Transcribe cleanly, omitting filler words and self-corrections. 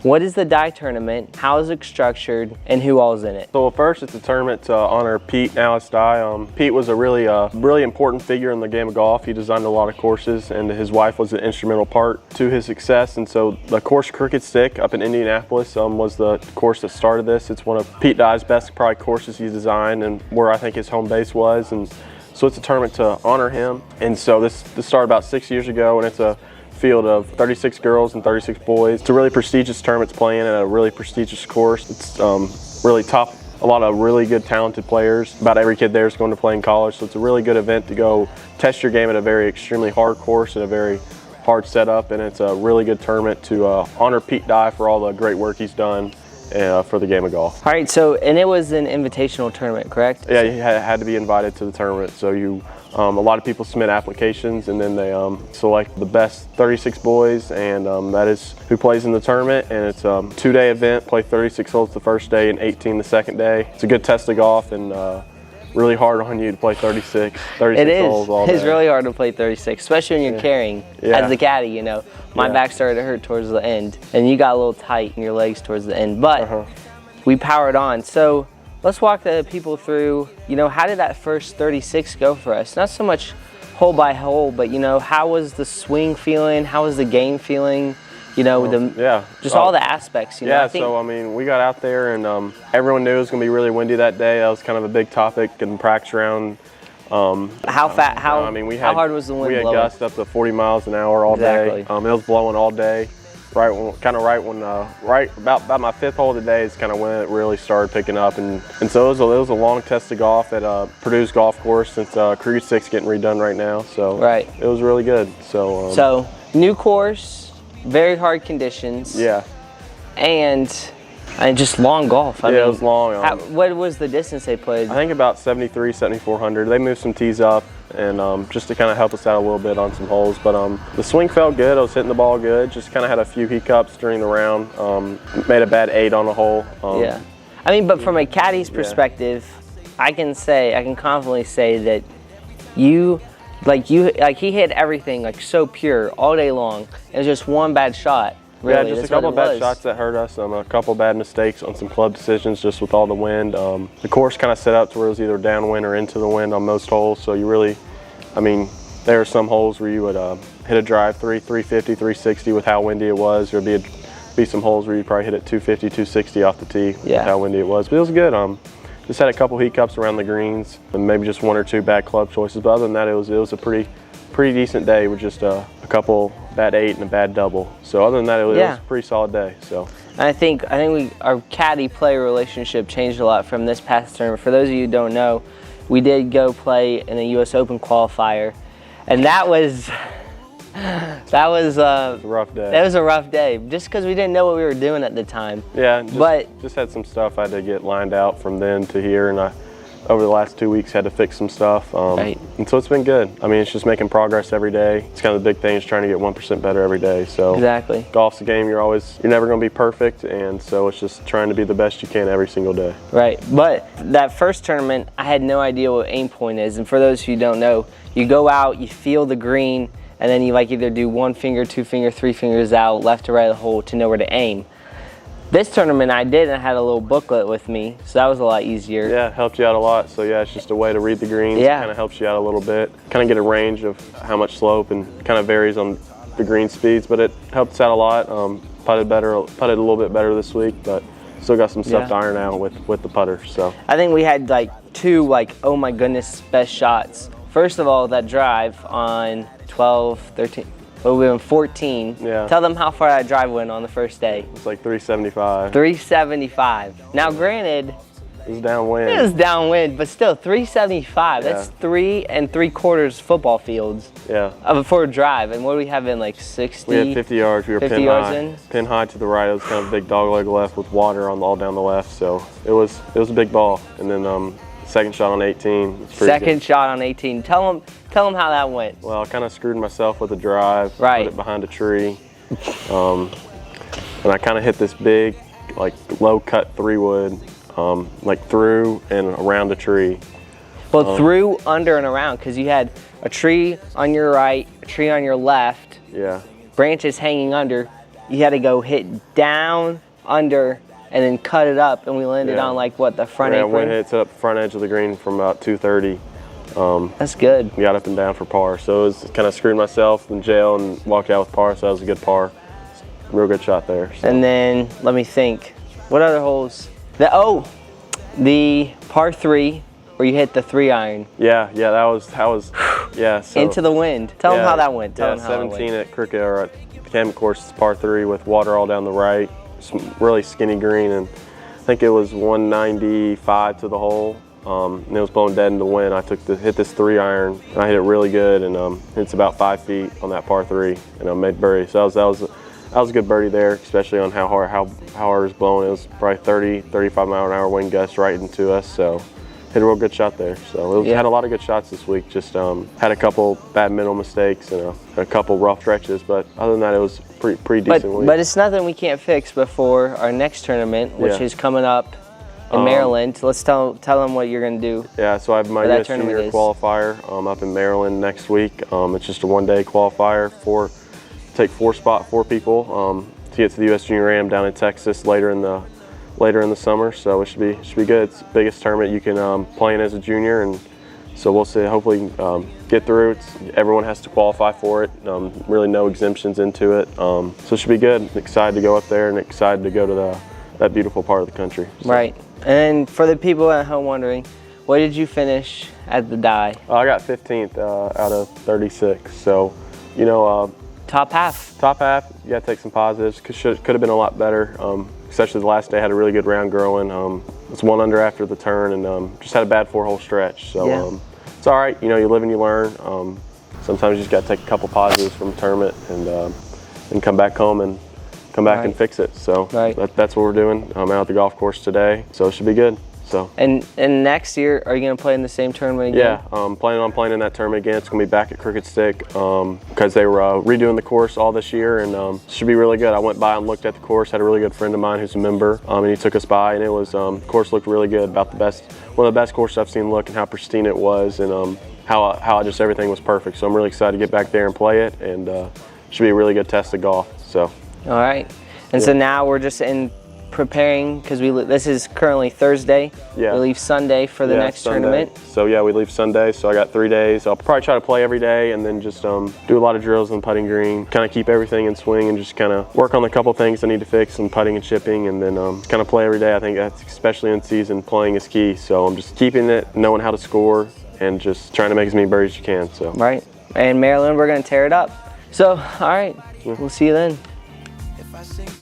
What is the DYE tournament? How is it structured? And who all is in it? So first, it's a tournament to honor Pete, now it's DYE. Pete was a really important figure in the game of golf. He designed a lot of courses, and his wife was an instrumental part to his success. And so the course Crooked Stick up in Indianapolis was the course that started this. It's one of Pete DYE's best probably courses he designed, and where I think his home base was. And so it's a tournament to honor him. And so this started about 6 years ago, and it's a field of 36 girls and 36 boys. It's a really prestigious tournament. It's playing at a really prestigious course. It's really top, a lot of really good talented players. About every kid there is going to play in college, so it's a really good event to go test your game at a very extremely hard course and a very hard setup, and it's a really good tournament to honor Pete DYE for all the great work he's done for the game of golf. All right, so, and it was an invitational tournament, correct? Yeah, you had to be invited to the tournament, so you a lot of people submit applications, and then they select the best 36 boys, and that is who plays in the tournament. And it's a 2-day event, play 36 holes the first day and 18 the second day. It's a good test of golf, and really hard on you to play 36 holes all day. It's really hard to play 36, especially when you're carrying as the caddy, you know. My back started to hurt towards the end, and you got a little tight in your legs towards the end, but we powered on. So let's walk the people through, you know, how did that first 36 go for us? Not so much hole by hole, but, you know, how was the swing feeling? How was the game feeling? You know, just all the aspects, you know. Yeah, so I mean, we got out there, and everyone knew it was going to be really windy that day. That was kind of a big topic in the practice round. How hard was the wind blowing? We had gusts up to 40 miles an hour all day. It was blowing all day. Right when about my 5th hole of the day is kind of when it really started picking up, and so it was a long test of golf at Purdue's golf course, since Crooked Stick's getting redone right now. So it was really good. So new course, very hard conditions. Yeah. And just long golf. I mean, it was long. What was the distance they played? I think about 73, 7,400. They moved some tees up, and just to kind of help us out a little bit on some holes. But the swing felt good. I was hitting the ball good. Just kind of had a few hiccups during the round. Made a bad 8 on a hole. Yeah. I mean, but from a caddy's perspective, I can confidently say that he hit everything like so pure all day long. It was just one bad shot. Really, just a couple of bad shots that hurt us. A couple of bad mistakes on some club decisions just with all the wind. The course kind of set up to where it was either downwind or into the wind on most holes. So you really, I mean, there are some holes where you would hit a drive 350, 360 with how windy it was. There'd be some holes where you'd probably hit it 250, 260 off the tee with how windy it was. But it was good. Just had a couple hiccups around the greens and maybe just 1 or 2 bad club choices. But other than that, it was a pretty decent day with just a couple bad 8 and a bad double. So other than that, it was a pretty solid day. So I think our caddy player relationship changed a lot from this past tournament. For those of you who don't know, we did go play in the U.S. Open qualifier, and that was a rough day. That was a rough day, just because we didn't know what we were doing at the time. Yeah, just had some stuff I had to get lined out from then to here, and over the last 2 weeks had to fix some stuff. And so it's been good. I mean, it's just making progress every day. It's kind of the big thing, is trying to get 1% better every day. So exactly. Golf's a game you're never going to be perfect, and so it's just trying to be the best you can every single day. Right, but that first tournament, I had no idea what aim point is, and for those who don't know, you go out, you feel the green, and then you either do 1 finger, 2 finger, 3 fingers out, left to right of the hole to know where to aim. This tournament I did, and I had a little booklet with me, so that was a lot easier. Yeah, it helped you out a lot. So yeah, it's just a way to read the greens. Yeah. It kind of helps you out a little bit. Kind of get a range of how much slope, and kind of varies on the green speeds, but it helped us out a lot. Putted a little bit better this week, but still got some stuff to iron out with the putter. So I think we had like 2 oh my goodness best shots. First of all, that drive on 12, 13. Well, we went 14. Yeah. Tell them how far that drive went on the first day. It's like 375. 375. Now, granted, it was downwind. It was downwind, but still 375. Yeah. That's 3 3/4 football fields. Yeah. For a drive. And what do we have in, like 60? We had 50 yards. We were pin high to the right. It was kind of a big dogleg left with water all down the left. So it was a big ball. And then second shot on 18. Second shot on 18. Tell them how that went. Well, I kind of screwed myself with a drive. Right. Put it behind a tree. And I kind of hit this big, like low cut 3-wood, like through and around a tree. Well, through, under, and around, because you had a tree on your right, a tree on your left. Yeah. Branches hanging under, you had to go hit down, under, and then cut it up, and we landed on like what, the front apron? Yeah, we hit up front edge of the green from about 230. That's good. We got up and down for par, so it was kind of screwed myself in jail and walked out with par, so that was a good par. Real good shot there. So. And then, let me think, what other holes? The par 3 where you hit the 3-iron. Yeah, that was yeah. So, into the wind. Tell them how that went. Tell them how 17 at Cricket, or at the Camet course, it's par 3 with water all down the right. Some really skinny green, and I think it was 195 to the hole. And it was blowing dead in the wind. I hit this 3-iron, and I hit it really good, and it's about 5 feet on that par 3, and I made birdie. So that was a good birdie there, especially on how hard it was blowing. It was probably 30, 35 mile an hour wind gust right into us. So hit a real good shot there. So had a lot of good shots this week. Just had a couple bad mental mistakes and a couple rough stretches, but other than that, it was pretty decent week. But it's nothing we can't fix before our next tournament, which is coming up in Maryland. Let's tell them what you're going to do. Yeah, so I have my US Junior qualifier up in Maryland next week. It's just a one-day qualifier take four people to get to the US Junior Am down in Texas later in the summer. So it should be good. It's the biggest tournament you can play in as a junior, and so we'll see. Hopefully get through. Everyone has to qualify for it. Really no exemptions into it. So it should be good. Excited to go up there and excited to go to that beautiful part of the country. So. Right. And for the people at home wondering, what did you finish at the DYE? I got 15th out of 36. So, top half. Top half. You got to take some positives. Could have been a lot better. Especially the last day, had a really good round growing. Was 1 under after the turn, and just had a bad 4-hole stretch. So it's all right. You live and you learn. Sometimes you just got to take a couple positives from the tournament and come back home and and fix it. So that's what we're doing. I'm out at the golf course today, so it should be good. So and next year, are you going to play in the same tournament again? Yeah, planning on playing in that tournament again. It's going to be back at Crooked Stick because they were redoing the course all this year, and should be really good. I went by and looked at the course. Had a really good friend of mine who's a member, and he took us by, and it was the course looked really good. One of the best courses I've seen look, and how pristine it was, and how just everything was perfect. So I'm really excited to get back there and play it, and should be a really good test of golf. So. All right, and so now we're just preparing, because this is currently Thursday. Yeah. We leave Sunday for the next tournament. So yeah, we leave Sunday. So I got 3 days. I'll probably try to play every day, and then just do a lot of drills on putting green, kind of keep everything in swing, and just kind of work on the couple things I need to fix and putting and chipping, and then kind of play every day. I think that's, especially in season, playing is key. So I'm just keeping it, knowing how to score, and just trying to make as many birdies as you can. So. Right. And Maryland, we're going to tear it up. So, all right, we'll see you then.